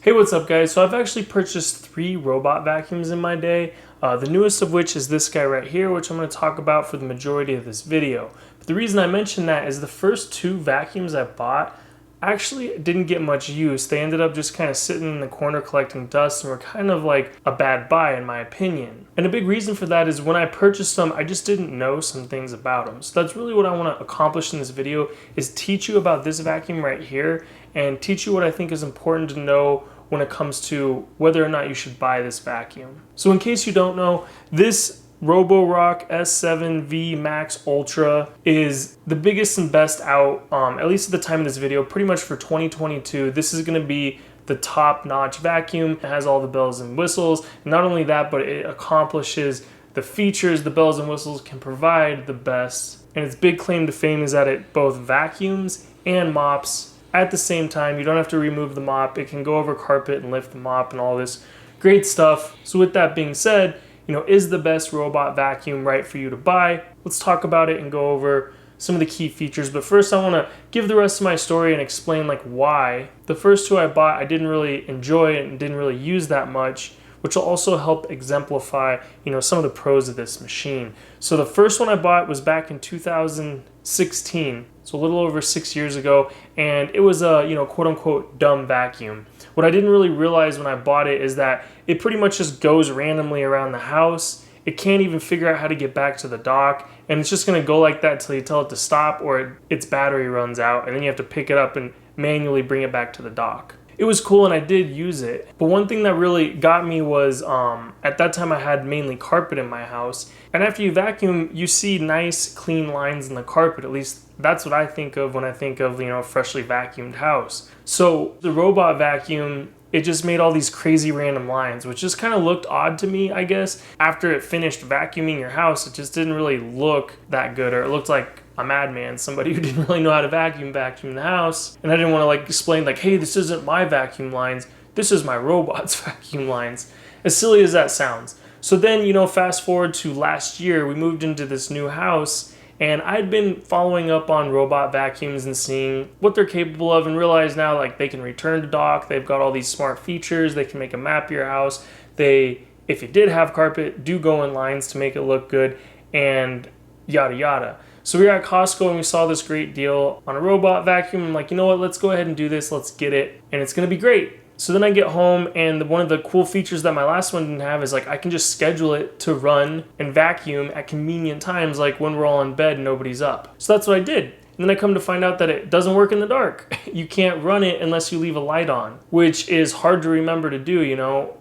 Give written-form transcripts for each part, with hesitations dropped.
Hey, what's up guys? So I've actually purchased 3 robot vacuums in my day, the newest of which is this guy right here, which I'm going to talk about for the majority of this video. But the reason I mention that is the first 2 vacuums I bought actually didn't get much use. They ended up just kind of sitting in the corner collecting dust and were kind of like a bad buy in my opinion. And a big reason for that is when I purchased them, I just didn't know some things about them. So that's really what I want to accomplish in this video, is teach you about this vacuum right here and teach you what I think is important to know when it comes to whether or not you should buy this vacuum. So in case you don't know, this Roborock S7V Max Ultra is the biggest and best out, at least at the time of this video, pretty much for 2022. This is going to be the top-notch vacuum. It has all the bells and whistles. And not only that, but it accomplishes the features the bells and whistles can provide the best. And its big claim to fame is that it both vacuums and mops at the same time. You don't have to remove the mop. It can go over carpet and lift the mop and all this great stuff. So with that being said, is the best robot vacuum right for you to buy? Let's talk about it and go over some of the key features. But first I want to give the rest of my story and explain why. The first 2 I bought I didn't really enjoy and didn't really use that much, which will also help exemplify, some of the pros of this machine. So the first one I bought was back in 2016, so a little over 6 years ago, and it was a, quote unquote dumb vacuum. What I didn't really realize when I bought it is that it pretty much just goes randomly around the house. It can't even figure out how to get back to the dock, and it's just gonna go like that till you tell it to stop or its battery runs out, and then you have to pick it up and manually bring it back to the dock. It was cool and I did use it, but one thing that really got me was at that time I had mainly carpet in my house, and after you vacuum you see nice clean lines in the carpet. At least that's what I think of when I think of a freshly vacuumed house. So the robot vacuum, it just made all these crazy random lines, which just kind of looked odd to me, I guess. After it finished vacuuming your house, it just didn't really look that good, or it looked like a madman, somebody who didn't really know how to vacuum the house. And I didn't want to explain hey, this isn't my vacuum lines, this is my robot's vacuum lines, as silly as that sounds. So then, fast forward to last year, we moved into this new house, and I'd been following up on robot vacuums and seeing what they're capable of, and realize now they can return to dock, they've got all these smart features, they can make a map of your house, they, if you did have carpet, do go in lines to make it look good, and yada yada. So we were at Costco and we saw this great deal on a robot vacuum. I'm like, you know what, let's go ahead and do this, let's get it, and it's gonna be great. So then I get home, and one of the cool features that my last one didn't have is I can just schedule it to run and vacuum at convenient times, like when we're all in bed and nobody's up. So that's what I did. And then I come to find out that it doesn't work in the dark. You can't run it unless you leave a light on, which is hard to remember to do,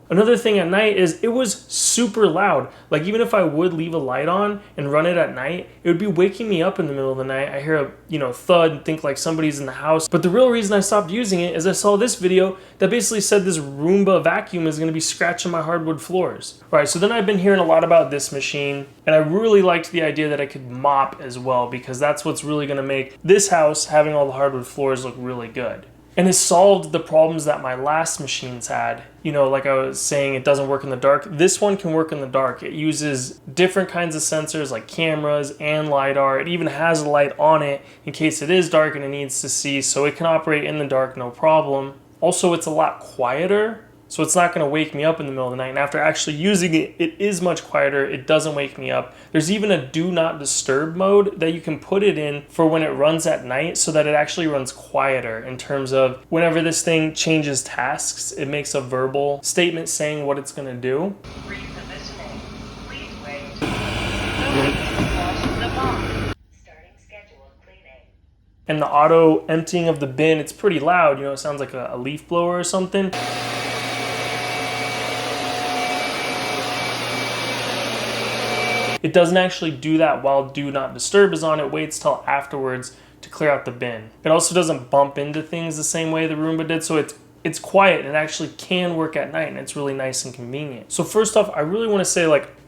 Another thing at night is it was super loud. Even if I would leave a light on and run it at night, it would be waking me up in the middle of the night. I hear a, thud and think somebody's in the house. But the real reason I stopped using it is I saw this video that basically said this Roomba vacuum is gonna be scratching my hardwood floors. All right, so then I've been hearing a lot about this machine, and I really liked the idea that I could mop as well, because that's what's really gonna make this house, having all the hardwood floors, look really good. And it solved the problems that my last machines had. Like I was saying, it doesn't work in the dark. This one can work in the dark. It uses different kinds of sensors like cameras and LiDAR. It even has a light on it in case it is dark and it needs to see, so it can operate in the dark no problem. Also, it's a lot quieter, so it's not gonna wake me up in the middle of the night. And after actually using it, it is much quieter. It doesn't wake me up. There's even a do not disturb mode that you can put it in for when it runs at night, so that it actually runs quieter in terms of whenever this thing changes tasks, it makes a verbal statement saying what it's gonna do. Repositioning. Please wait. The bomb. Starting scheduled cleaning. And the auto emptying of the bin, it's pretty loud. It sounds like a leaf blower or something. It doesn't actually do that while do not disturb is on. It waits till afterwards to clear out the bin. It also doesn't bump into things the same way the Roomba did, so it's quiet and it actually can work at night, and it's really nice and convenient. So first off, I really want to say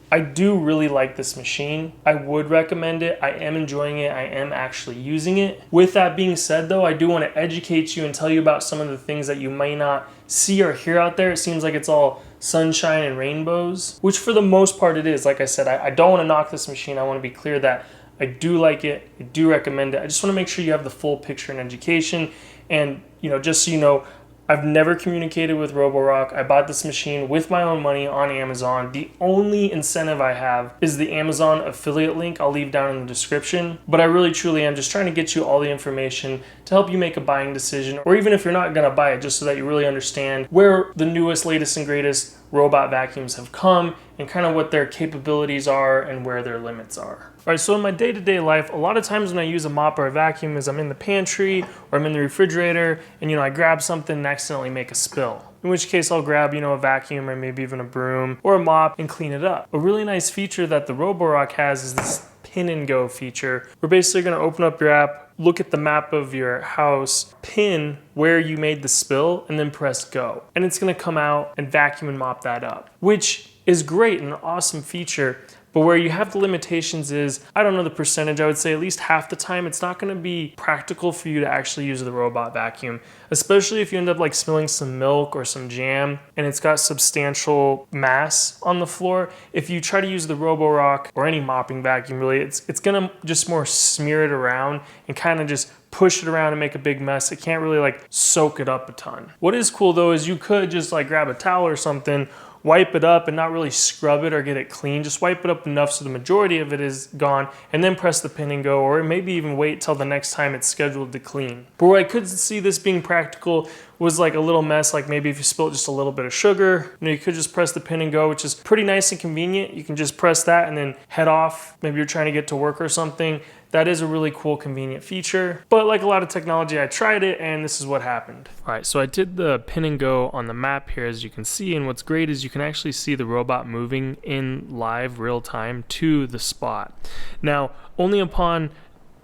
I do really like this machine. I would recommend it. I am enjoying it. I am actually using it. With that being said though, I do want to educate you and tell you about some of the things that you might not see or hear out there. It seems like it's all sunshine and rainbows, which for the most part it is. Like I said, I don't want to knock this machine. I want to be clear that I do like it. I do recommend it. I just want to make sure you have the full picture and education. And just so you know, I've never communicated with Roborock. I bought this machine with my own money on Amazon. The only incentive I have is the Amazon affiliate link I'll leave down in the description. But I really truly am just trying to get you all the information to help you make a buying decision, or even if you're not gonna buy it, just so that you really understand where the newest, latest, and greatest robot vacuums have come and kind of what their capabilities are and where their limits are. All right, so in my day-to-day life, a lot of times when I use a mop or a vacuum is I'm in the pantry or I'm in the refrigerator and, I grab something and accidentally make a spill. In which case I'll grab, a vacuum or maybe even a broom or a mop and clean it up. A really nice feature that the Roborock has is this pin and go feature. We're basically gonna open up your app, look at the map of your house, pin where you made the spill, and then press go. And it's gonna come out and vacuum and mop that up, which is great and an awesome feature. But where you have the limitations is, I don't know the percentage, I would say at least half the time, it's not gonna be practical for you to actually use the robot vacuum, especially if you end up like spilling some milk or some jam and it's got substantial mass on the floor. If you try to use the Roborock or any mopping vacuum really, it's gonna just more smear it around and kind of just push it around and make a big mess. It can't really like soak it up a ton. What is cool though is you could just like grab a towel or something, wipe it up and not really scrub it or get it clean. Just wipe it up enough so the majority of it is gone and then press the pin and go, or maybe even wait till the next time it's scheduled to clean. But where I could see this being practical was like a little mess, like maybe if you spilled just a little bit of sugar, you could just press the pin and go, which is pretty nice and convenient. You can just press that and then head off. Maybe you're trying to get to work or something. That is a really cool, convenient feature. But like a lot of technology, I tried it and this is what happened. All right, so I did the pin and go on the map here, as you can see. And what's great is you can actually see the robot moving in live real time to the spot. Now, only upon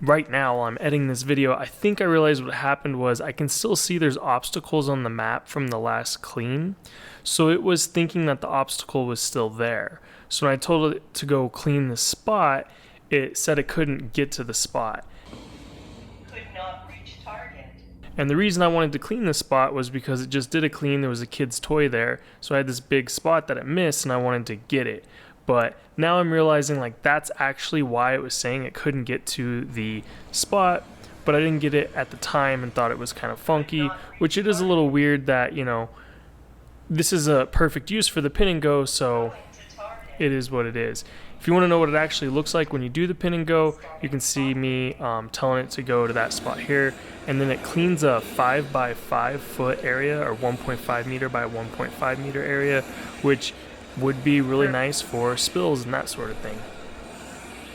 right now while I'm editing this video, I think I realized what happened was I can still see there's obstacles on the map from the last clean. So it was thinking that the obstacle was still there. So when I told it to go clean the spot, it said it couldn't get to the spot. Could not reach target. And the reason I wanted to clean the spot was because it just did a clean, there was a kid's toy there, so I had this big spot that it missed and I wanted to get it. But now I'm realizing like that's actually why it was saying it couldn't get to the spot, but I didn't get it at the time and thought it was kind of funky, which it is a little weird that, this is a perfect use for the pin and go, so it is what it is. If you want to know what it actually looks like when you do the pin and go, you can see me telling it to go to that spot here, and then it cleans a 5 by 5 foot area or 1.5 meter by 1.5 meter area, which would be really nice for spills and that sort of thing.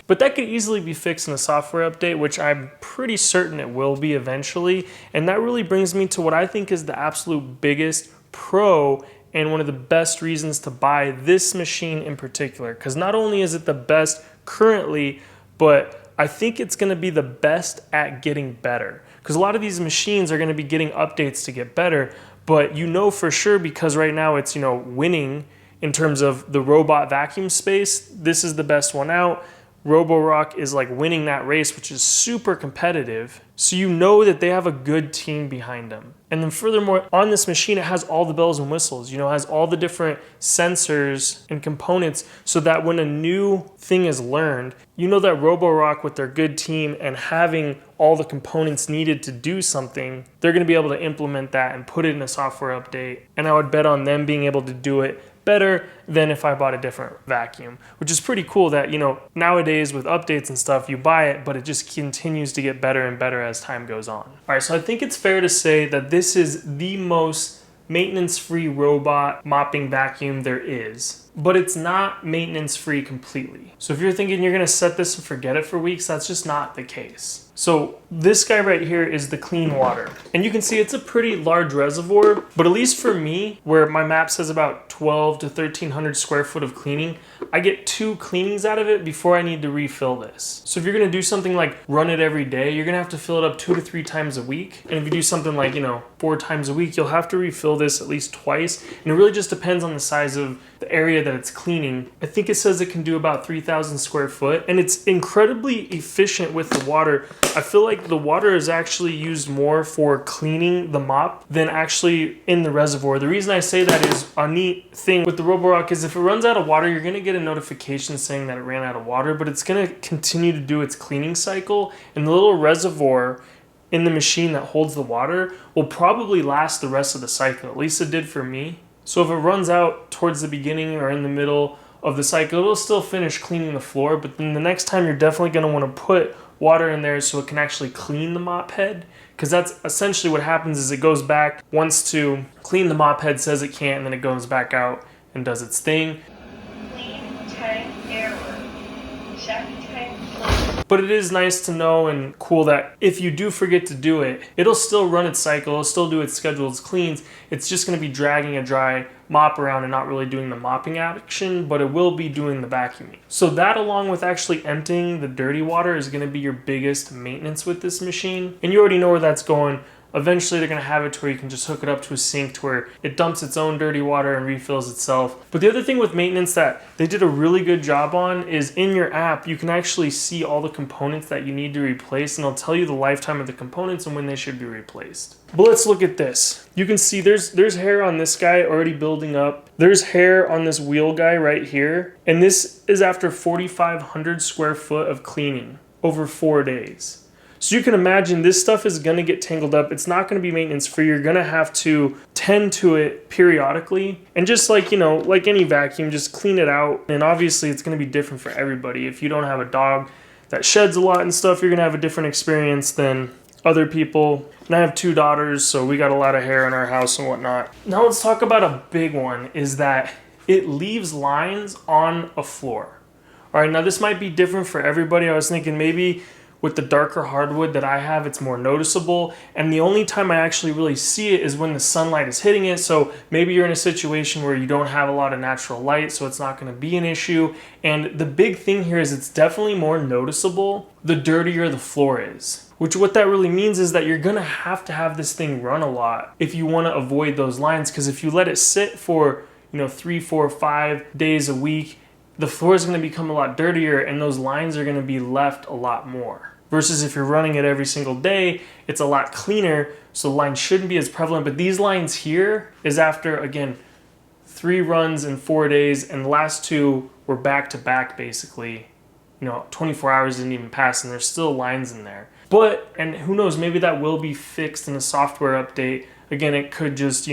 But that could easily be fixed in a software update, which I'm pretty certain it will be eventually. And that really brings me to what I think is the absolute biggest pro and one of the best reasons to buy this machine in particular. Because not only is it the best currently, but I think it's going to be the best at getting better. Because a lot of these machines are going to be getting updates to get better, but for sure because right now it's winning in terms of the robot vacuum space. This is the best one out. Roborock is like winning that race, which is super competitive. So that they have a good team behind them. And then furthermore, on this machine, it has all the bells and whistles. It has all the different sensors and components so that when a new thing is learned, that Roborock with their good team and having all the components needed to do something, they're going to be able to implement that and put it in a software update. And I would bet on them being able to do it better than if I bought a different vacuum, which is pretty cool that, nowadays with updates and stuff, you buy it, but it just continues to get better and better as time goes on. All right, so I think it's fair to say that this is the most maintenance-free robot mopping vacuum there is, but it's not maintenance-free completely. So if you're thinking you're gonna set this and forget it for weeks, that's just not the case. So this guy right here is the clean water. And you can see it's a pretty large reservoir, but at least for me, where my map says about 12 to 1300 square foot of cleaning, I get 2 cleanings out of it before I need to refill this. So if you're gonna do something like run it every day, you're gonna have to fill it up 2 to 3 times a week. And if you do something like, 4 times a week, you'll have to refill this at least twice. And it really just depends on the size of the area that it's cleaning. I think it says it can do about 3,000 square foot, and it's incredibly efficient with the water. I feel like the water is actually used more for cleaning the mop than actually in the reservoir. The reason I say that is a neat thing with the Roborock is if it runs out of water, you're gonna get a notification saying that it ran out of water, but it's gonna continue to do its cleaning cycle, and the little reservoir in the machine that holds the water will probably last the rest of the cycle. At least it did for me. So if it runs out towards the beginning or in the middle of the cycle, it'll still finish cleaning the floor, but then the next time you're definitely going to want to put water in there so it can actually clean the mop head, because that's essentially what happens is it goes back, wants to clean the mop head, says it can't, and then it goes back out and does its thing. Clean tank error. Check tank clean. But it is nice to know and cool that if you do forget to do it, it'll still run its cycle, it'll still do its scheduled cleans. It's just going to be dragging a dry mop around and not really doing the mopping action, but it will be doing the vacuuming. So that, along with actually emptying the dirty water, is going to be your biggest maintenance with this machine. And you already know where that's going. Eventually they're going to have it to where you can just hook it up to a sink to where it dumps its own dirty water and refills itself. But the other thing with maintenance that they did a really good job on is in your app, you can actually see all the components that you need to replace, and it'll tell you the lifetime of the components and when they should be replaced. But let's look at this. You can see there's hair on this guy already building up. There's hair on this wheel guy right here. And this is after 4,500 square foot of cleaning over 4 days. So you can imagine this stuff is going to get tangled up. It's not going to be maintenance free. You're going to have to tend to it periodically. And just like, you know, like any vacuum, just clean it out. And obviously it's going to be different for everybody. If you don't have a dog that sheds a lot and stuff, you're going to have a different experience than other people. And I have 2 daughters, so we got a lot of hair in our house and whatnot. Now let's talk about a big one, is that it leaves lines on a floor. All right, now this might be different for everybody. I was thinking maybe with the darker hardwood that I have, it's more noticeable. And the only time I actually really see it is when the sunlight is hitting it. So maybe you're in a situation where you don't have a lot of natural light, so it's not going to be an issue. And the big thing here is it's definitely more noticeable the dirtier the floor is. Which what that really means is that you're going to have this thing run a lot if you want to avoid those lines. Because if you let it sit for, 3, 4, 5 days a week, the floor is going to become a lot dirtier and those lines are going to be left a lot more. Versus if you're running it every single day, it's a lot cleaner, so the lines shouldn't be as prevalent. But these lines here is after, again, 3 runs in 4 days, and the last 2 were back to back basically. 24 hours didn't even pass and there's still lines in there. But, and who knows, maybe that will be fixed in a software update. Again, it could just,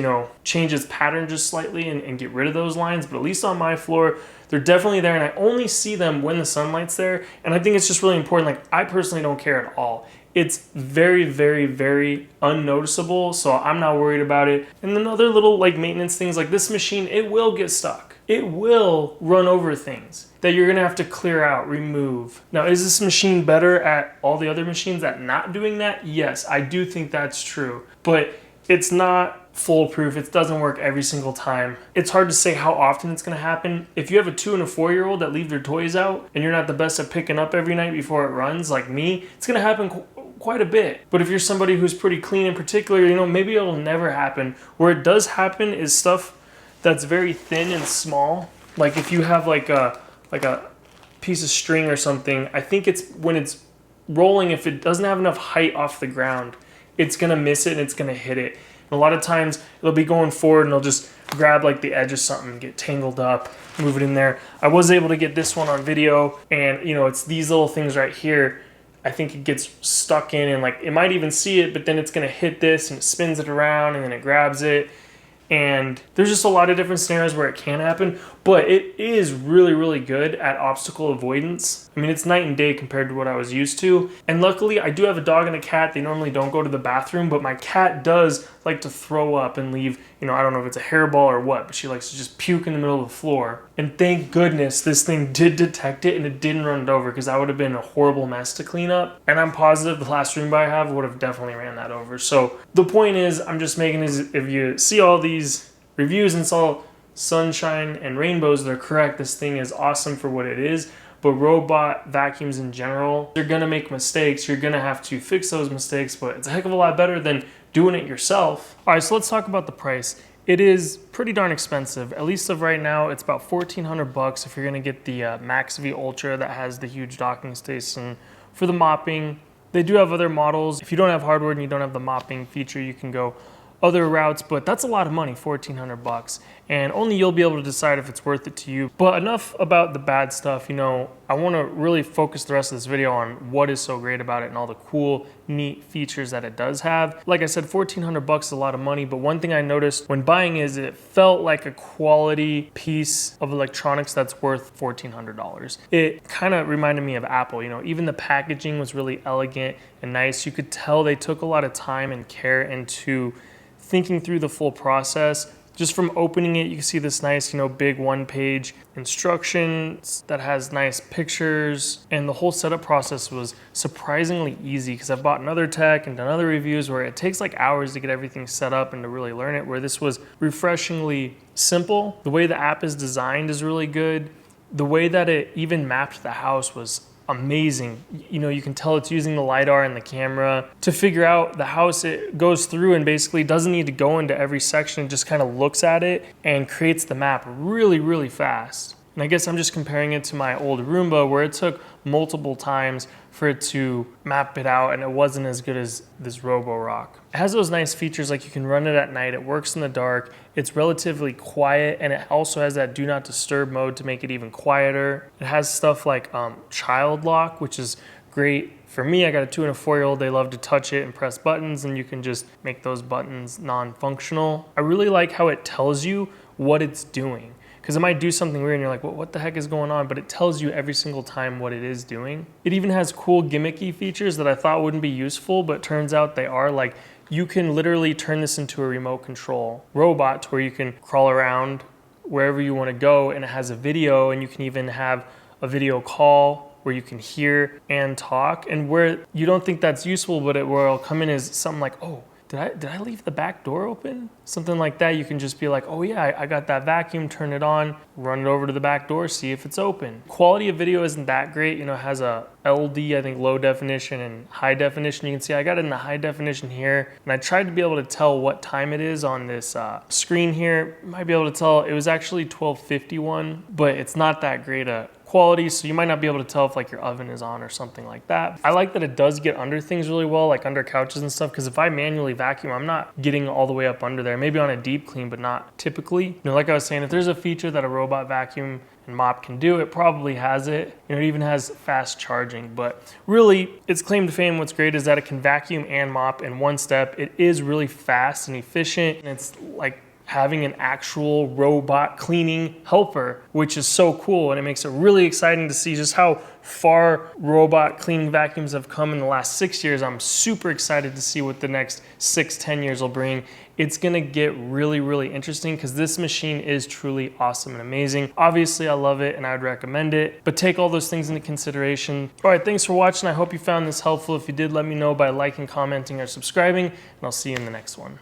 change its pattern just slightly and get rid of those lines. But at least on my floor, they're definitely there. And I only see them when the sunlight's there. And I think it's just really important. Like, I personally don't care at all. It's very, very, very unnoticeable. So I'm not worried about it. And then other little maintenance things like this machine, it will get stuck. It will run over things that you're going to have to clear out, remove. Now, is this machine better at all the other machines at not doing that? Yes, I do think that's true. But it's not foolproof. It doesn't work every single time. It's hard to say how often it's going to happen. If you have a 2 and a 4-year-old that leave their toys out and you're not the best at picking up every night before it runs, like me, it's going to happen quite a bit. But if you're somebody who's pretty clean in particular, maybe it'll never happen. Where it does happen is stuff that's very thin and small. Like if you have like a piece of string or something, I think it's when it's rolling, if it doesn't have enough height off the ground, it's going to miss it and it's going to hit it. And a lot of times it'll be going forward and it'll just grab the edge of something and get tangled up, move it in there. I was able to get this one on video, and it's these little things right here. I think it gets stuck in, and it might even see it, but then it's going to hit this and it spins it around and then it grabs it. And there's just a lot of different scenarios where it can happen, but it is really, really good at obstacle avoidance. I mean, it's night and day compared to what I was used to. And luckily, I do have a dog and a cat. They normally don't go to the bathroom, but my cat does like to throw up and leave, I don't know if it's a hairball or what, but she likes to just puke in the middle of the floor. And thank goodness this thing did detect it and it didn't run it over, because that would have been a horrible mess to clean up. And I'm positive the last Roomba I have would have definitely ran that over. So the point is, I'm just making is, if you see all these reviews and saw sunshine and rainbows, they're correct. This thing is awesome for what it is. But robot vacuums in general, you're going to make mistakes. You're going to have to fix those mistakes, but it's a heck of a lot better than doing it yourself. All right, so let's talk about the price. It is pretty darn expensive. At least of right now, it's about $1,400 if you're going to get the MaxV Ultra that has the huge docking station for the mopping. They do have other models. If you don't have hardware and you don't have the mopping feature, you can go other routes, but that's a lot of money, $1,400, and only you'll be able to decide if it's worth it to you. But enough about the bad stuff. You know, I want to really focus the rest of this video on what is so great about it and all the cool, neat features that it does have. Like I said, $1,400 is a lot of money, but one thing I noticed when buying is it felt like a quality piece of electronics that's worth $1,400. It kind of reminded me of Apple. You know, even the packaging was really elegant and nice. You could tell they took a lot of time and care into thinking through the full process. Just from opening it, you can see this nice, you know, big one-page instructions that has nice pictures, and the whole setup process was surprisingly easy because I've bought another tech and done other reviews where it takes like hours to get everything set up and to really learn it, where this was refreshingly simple. The way the app is designed is really good. The way that it even mapped the house was amazing. You know, you can tell it's using the LiDAR and the camera to figure out the house. It goes through and basically doesn't need to go into every section. It just kind of looks at it and creates the map really, really fast. And I guess I'm just comparing it to my old Roomba where it took multiple times for it to map it out, and it wasn't as good as this Roborock. It has those nice features like you can run it at night, it works in the dark, it's relatively quiet, and it also has that do not disturb mode to make it even quieter. It has stuff like child lock, which is great. For me, I got a 2 and a 4-year-old, they love to touch it and press buttons, and you can just make those buttons non-functional. I really like how it tells you what it's doing, because it might do something weird and you're like, well, what the heck is going on? But it tells you every single time what it is doing. It even has cool gimmicky features that I thought wouldn't be useful, but turns out they are. Like, you can literally turn this into a remote control robot to where you can crawl around wherever you want to go, and it has a video, and you can even have a video call where you can hear and talk. And where you don't think that's useful, but where it'll come in is something like, oh, did I leave the back door open? Something like that. You can just be like, oh yeah, I got that vacuum, turn it on, run it over to the back door, see if it's open. Quality of video isn't that great. You know, it has a LD, I think low definition and high definition. You can see I got it in the high definition here, and I tried to be able to tell what time it is on this screen here. You might be able to tell it was actually 12:51, but it's not that great a quality, so you might not be able to tell if like your oven is on or something like that. I like that it does get under things really well, like under couches and stuff, because if I manually vacuum, I'm not getting all the way up under there. Maybe on a deep clean, but not typically. You know, like I was saying, if there's a feature that a robot vacuum and mop can do, it probably has it. You know, it even has fast charging, but really its claim to fame, what's great is that it can vacuum and mop in one step. It is really fast and efficient, and it's like having an actual robot cleaning helper, which is so cool, and it makes it really exciting to see just how far robot cleaning vacuums have come in the last 6 years. I'm super excited to see what the next 6-10 years will bring. It's gonna get really, really interesting because this machine is truly awesome and amazing. Obviously, I love it and I would recommend it, but take all those things into consideration. All right, thanks for watching. I hope you found this helpful. If you did, let me know by liking, commenting, or subscribing, and I'll see you in the next one.